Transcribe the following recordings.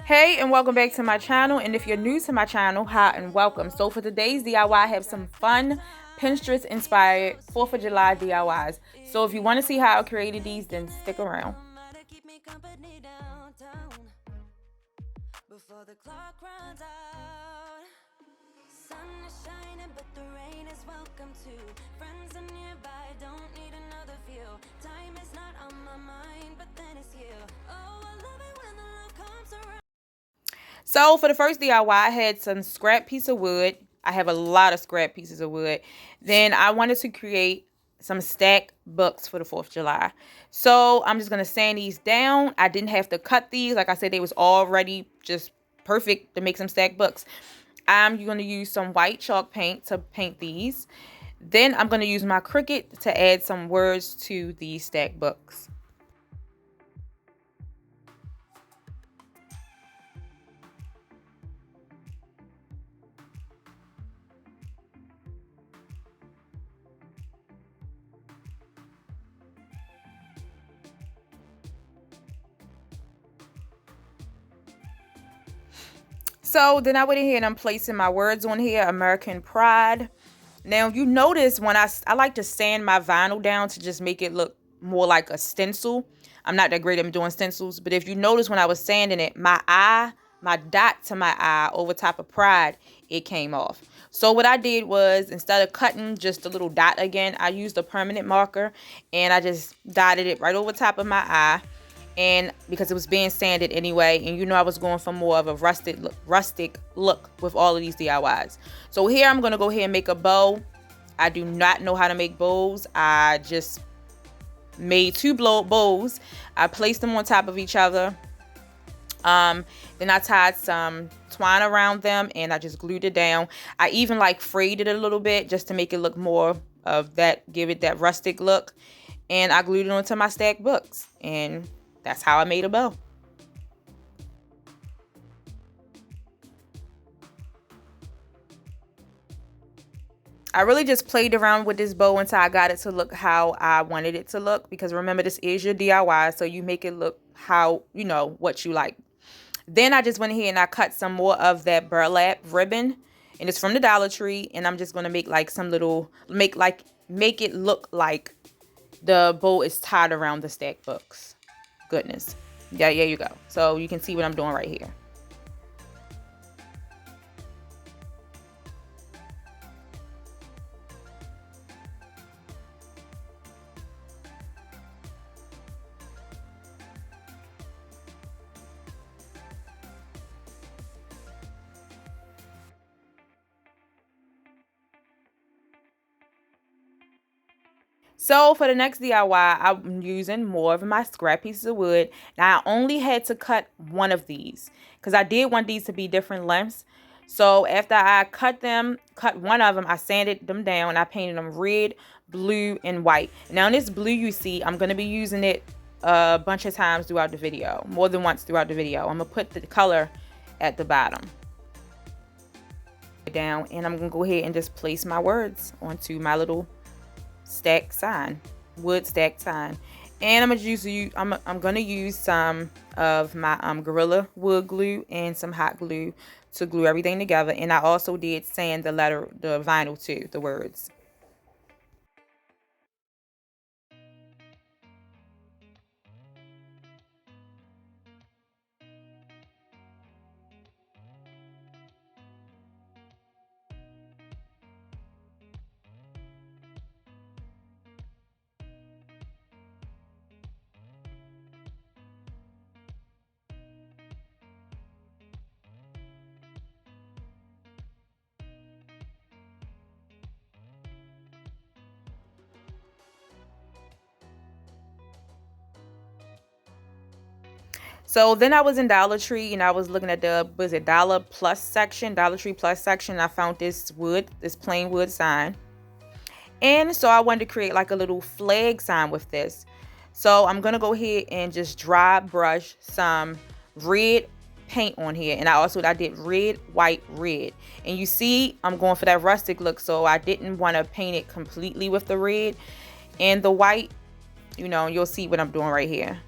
Hey, and welcome back to my channel. And if you're new to my channel, hi and welcome. So for today's DIY, I have some fun Pinterest inspired 4th of July DIYs. So if you want to see how I created these, then stick around. Before the clock runs out, sun is shining, but the rain is welcome too. Friends are nearby, don't need another view. Time is not on my mind, but then it's you. Oh, I love it when the love comes around. So for the first DIY, I had some scrap piece of wood. I have a lot of scrap pieces of wood. Then I wanted to create some stack books for the 4th of July. So I'm just going to sand these down. I didn't have to cut these. Like I said, they was already just perfect to make some stack books. I'm going to use some white chalk paint to paint these. Then I'm going to use my Cricut to add some words to these stack books. So then I went ahead and I'm placing my words on here, American Pride. Now you notice when I like to sand my vinyl down to just make it look more like a stencil. I'm not that great at doing stencils, but if you notice when I was sanding it, my dot to my eye over top of Pride, it came off. So what I did was, instead of cutting just a little dot again, I used a permanent marker and I just dotted it right over top of my eye. And because it was being sanded anyway, and you know I was going for more of a rustic look with all of these DIYs. So here I'm going to go ahead and make a bow. I do not know how to make bows. I just made two bows. I placed them on top of each other. Then I tied some twine around them and I just glued it down. I even like frayed it a little bit just to make it look more of that, give it that rustic look. And I glued it onto my stack books, and that's how I made a bow. I really just played around with this bow until I got it to look how I wanted it to look, because remember, this is your DIY, so you make it look how, you know, what you like. Then I just went ahead and I cut some more of that burlap ribbon, and it's from the Dollar Tree, and I'm just going to make like some little, make it look like the bow is tied around the stack books. Goodness. Yeah, you go. So you can see what I'm doing right here. So for the next DIY, I'm using more of my scrap pieces of wood. Now I only had to cut one of these because I did want these to be different lengths. So after I cut one of them, I sanded them down. I painted them red, blue, and white. Now in this blue you see, I'm going to be using it a bunch of times throughout the video, more than once throughout the video. I'm going to put the color at the bottom down, and I'm going to go ahead and just place my words onto my little stack sign, wood stack sign. And I'm gonna use some of my Gorilla wood glue and some hot glue to glue everything together. And I also did sand the vinyl too, the words. So then I was in Dollar Tree and I was looking at the, was it Dollar Tree Plus section. I found this plain wood sign. And so I wanted to create like a little flag sign with this. So I'm going to go ahead and just dry brush some red paint on here. And I did red, white, red. And you see, I'm going for that rustic look. So I didn't want to paint it completely with the red and the white. You know, you'll see what I'm doing right here.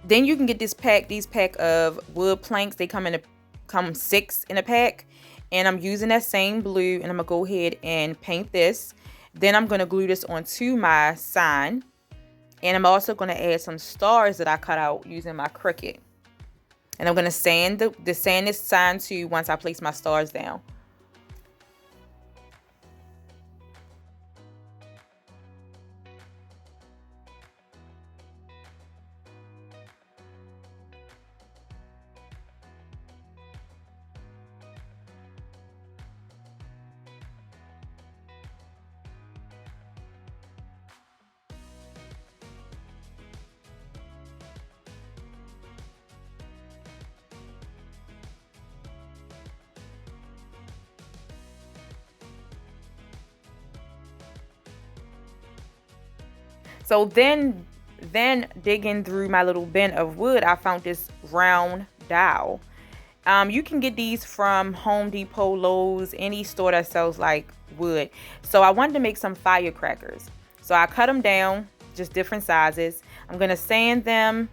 Then you can get these pack of wood planks. They come 6 in a pack. And I'm using that same blue, and I'm gonna go ahead and paint this. Then I'm gonna glue this onto my sign. And I'm also gonna add some stars that I cut out using my Cricut. And I'm gonna sand sand this sign too once I place my stars down. So then digging through my little bin of wood, I found this round dowel. You can get these from Home Depot, Lowe's, any store that sells like wood. So I wanted to make some firecrackers. So I cut them down, just different sizes. I'm gonna sand them,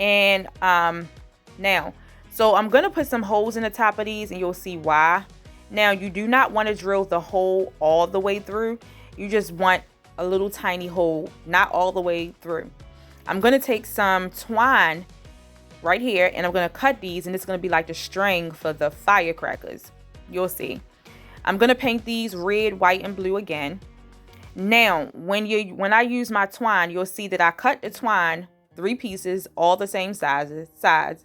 and now, so I'm gonna put some holes in the top of these, and you'll see why. Now, you do not want to drill the hole all the way through. You just want a little tiny hole, not all the way through. I'm gonna take some twine right here, and I'm gonna cut these, and it's gonna be like the string for the firecrackers. You'll see. I'm gonna paint these red, white, and blue again. Now, when I use my twine, you'll see that I cut the twine 3 pieces, all the same size,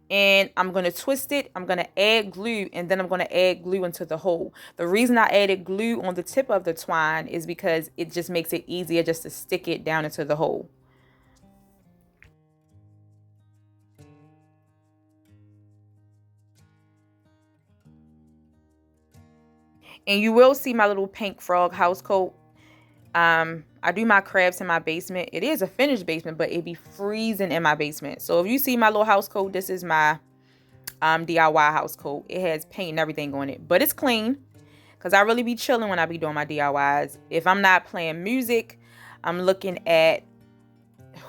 and I'm gonna twist it. I'm gonna add glue, and then I'm gonna add glue into the hole. The reason I added glue on the tip of the twine is because it just makes it easier just to stick it down into the hole. And you will see my little pink frog house coat. I do my crafts in my basement. It is a finished basement, but it be freezing in my basement. So if you see my little house coat, this is my DIY house coat. It has paint and everything on it, but it's clean because I really be chilling when I be doing my DIYs. If I'm not playing music, I'm looking at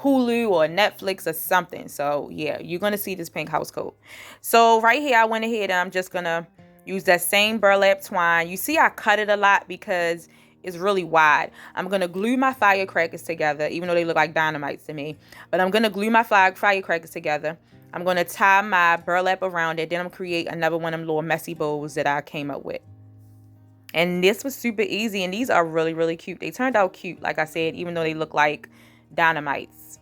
Hulu or Netflix or something. So yeah, you're gonna see this pink house coat. So right here, I went ahead and I'm just gonna use that same burlap twine. You see I cut it a lot because it's really wide. I'm gonna glue my firecrackers together, even though they look like dynamites to me. But I'm gonna glue my firecrackers together. I'm gonna tie my burlap around it. Then I'm gonna create another one of them little messy bows that I came up with. And this was super easy, and these are really, really cute. They turned out cute, like I said, even though they look like dynamites.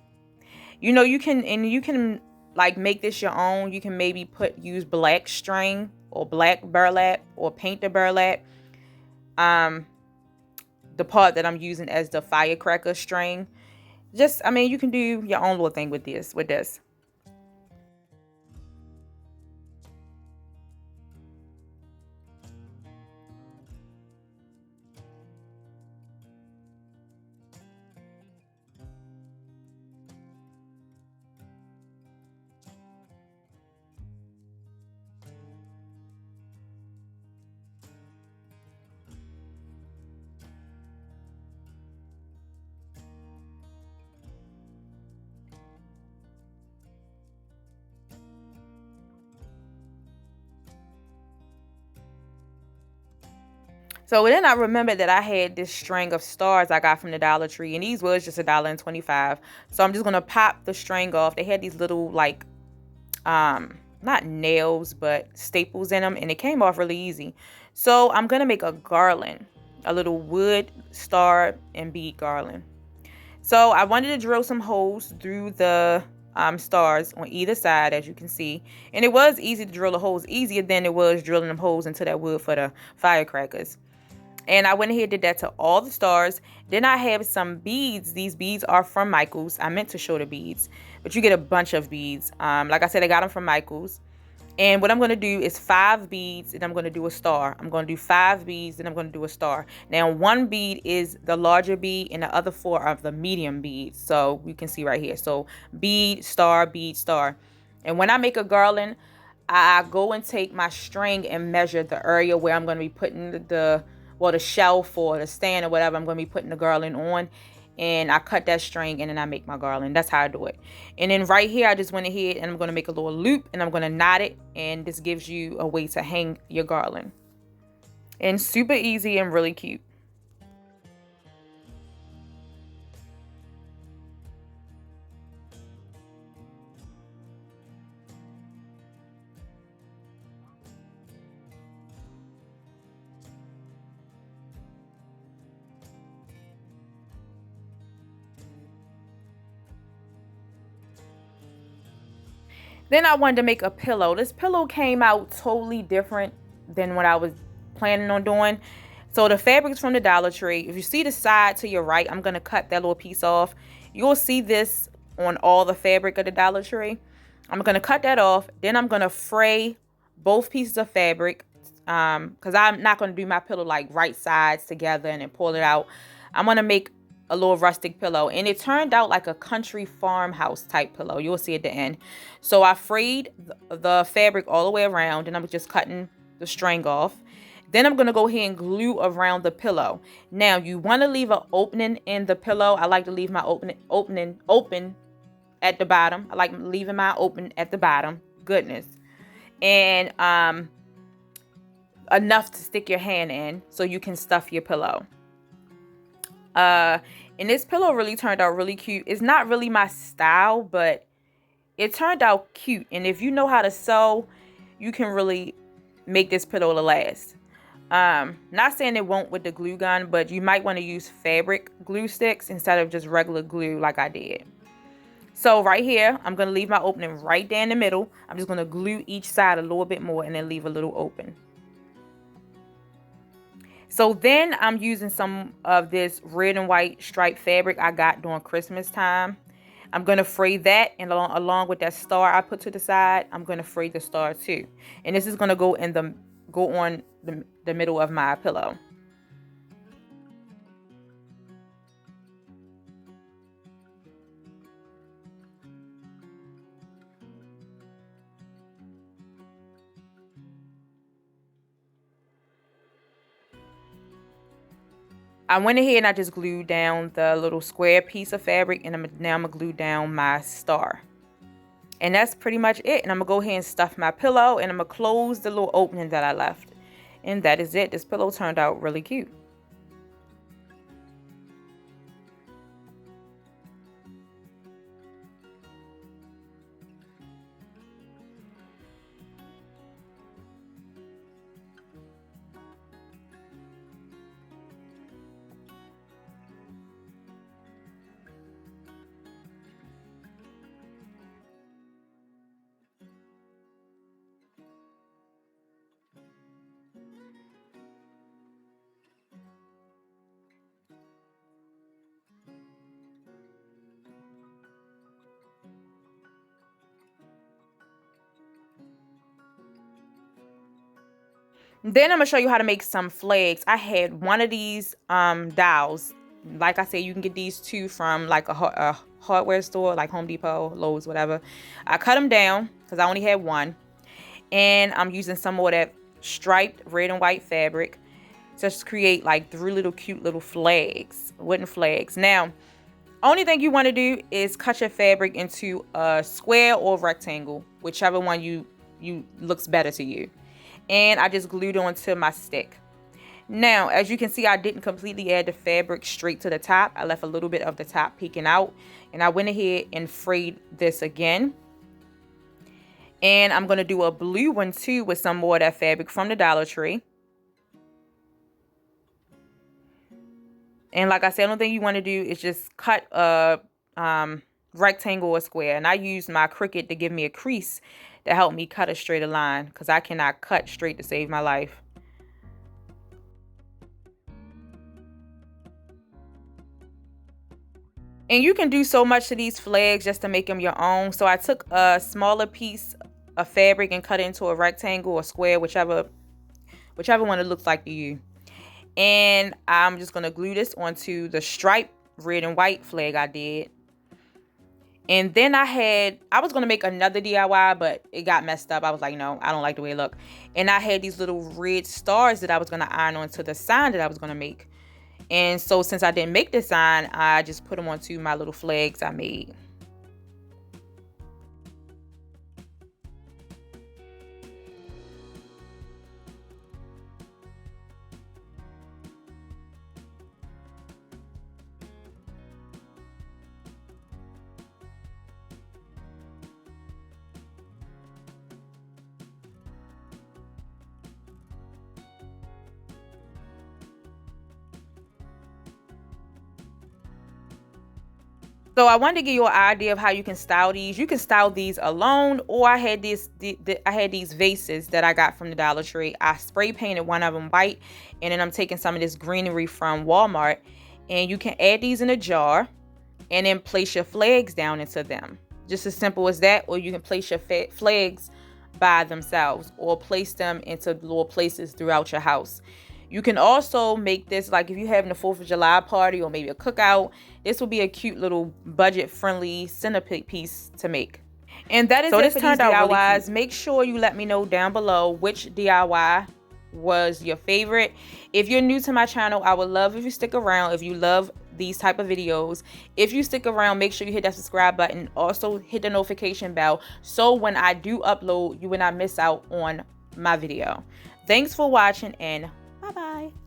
You know, you can like make this your own. You can maybe use black string or black burlap or paint the burlap. Um, the part that I'm using as the firecracker string. Just, I mean, you can do your own little thing with this. So then I remember that I had this string of stars I got from the Dollar Tree, and these was just $1.25. So I'm just gonna pop the string off. They had these little like not nails but staples in them, and it came off really easy. So I'm gonna make a garland, a little wood star and bead garland. So I wanted to drill some holes through the stars on either side, as you can see. And it was easy to drill the holes, easier than it was drilling them holes into that wood for the firecrackers. And I went ahead and did that to all the stars. Then I have some beads. These beads are from Michael's. I meant to show the beads, but you get a bunch of beads. Like I said, I got them from Michael's. And what I'm going to do is 5 beads, and I'm going to do a star. I'm going to do 5 beads, and I'm going to do a star. Now, 1 bead is the larger bead, and the other 4 are the medium beads. So you can see right here. So bead, star, bead, star. And when I make a garland, I go and take my string and measure the area where I'm going to be putting the well, the shelf or the stand or whatever I'm going to be putting the garland on. And I cut that string and then I make my garland. That's how I do it. And then right here, I just went ahead and I'm going to make a little loop and I'm going to knot it. And this gives you a way to hang your garland. And super easy and really cute. Then I wanted to make a pillow. This pillow came out totally different than what I was planning on doing. So the fabric's from the Dollar Tree. If you see the side to your right, I'm going to cut that little piece off. You'll see this on all the fabric of the Dollar Tree. I'm going to cut that off. Then I'm going to fray both pieces of fabric because I'm not going to do my pillow like right sides together and then pull it out. I'm going to make a little rustic pillow, and it turned out like a country farmhouse type pillow. You'll see at the end. So I frayed the fabric all the way around, and I'm just cutting the string off. Then I'm going to go ahead and glue around the pillow. Now you want to leave an opening in the pillow. I like to leave my opening open at the bottom. I like leaving my open at the bottom. Goodness. And enough to stick your hand in so you can stuff your pillow. And this pillow really turned out really cute. It's not really my style, but it turned out cute. And if you know how to sew, you can really make this pillow to last. Not saying it won't with the glue gun, but you might want to use fabric glue sticks instead of just regular glue like I did. So right here, I'm going to leave my opening right there in the middle. I'm just going to glue each side a little bit more and then leave a little open. So then I'm using some of this red and white striped fabric I got during Christmas time. I'm going to fray that, and along with that star I put to the side, I'm going to fray the star too. And this is going to go on the middle of my pillow. I went ahead and I just glued down the little square piece of fabric, and now I'm going to glue down my star. And that's pretty much it. And I'm going to go ahead and stuff my pillow, and I'm going to close the little opening that I left. And that is it. This pillow turned out really cute. Then I'm going to show you how to make some flags. I had one of these dowels. Like I said, you can get these two from like a hardware store, like Home Depot, Lowe's, whatever. I cut them down because I only had one. And I'm using some more of that striped red and white fabric to just create like 3 little cute little flags, wooden flags. Now, only thing you want to do is cut your fabric into a square or rectangle, whichever one you looks better to you. And I just glued onto my stick. Now, as you can see, I didn't completely add the fabric straight to the top. I left a little bit of the top peeking out, and I went ahead and frayed this again. And I'm going to do a blue one too with some more of that fabric from the Dollar Tree. And like I said, the only thing you want to do is just cut a rectangle or square. And I used my Cricut to give me a crease to help me cut a straighter line, because I cannot cut straight to save my life. And you can do so much to these flags just to make them your own. So I took a smaller piece of fabric and cut it into a rectangle or square, whichever one it looks like to you. And I'm just going to glue this onto the striped red and white flag I did. And then I was going to make another DIY, but it got messed up. I was like, no, I don't like the way it looked. And I had these little red stars that I was going to iron onto the sign that I was going to make. And so since I didn't make the sign, I just put them onto my little flags I made. So I wanted to give you an idea of how you can style these. You can style these alone, or I had I had these vases that I got from the Dollar Tree. I spray painted one of them white, and then I'm taking some of this greenery from Walmart, and you can add these in a jar, and then place your flags down into them. Just as simple as that, or you can place your flags by themselves, or place them into little places throughout your house. You can also make this, like if you're having a 4th of July party or maybe a cookout, this will be a cute little budget-friendly centerpiece to make. And that is so it for these DIYs. Really, make sure you let me know down below which DIY was your favorite. If you're new to my channel, I would love if you stick around. If you love these type of videos, if you stick around, make sure you hit that subscribe button. Also hit the notification bell so when I do upload, you will not miss out on my video. Thanks for watching, and bye bye.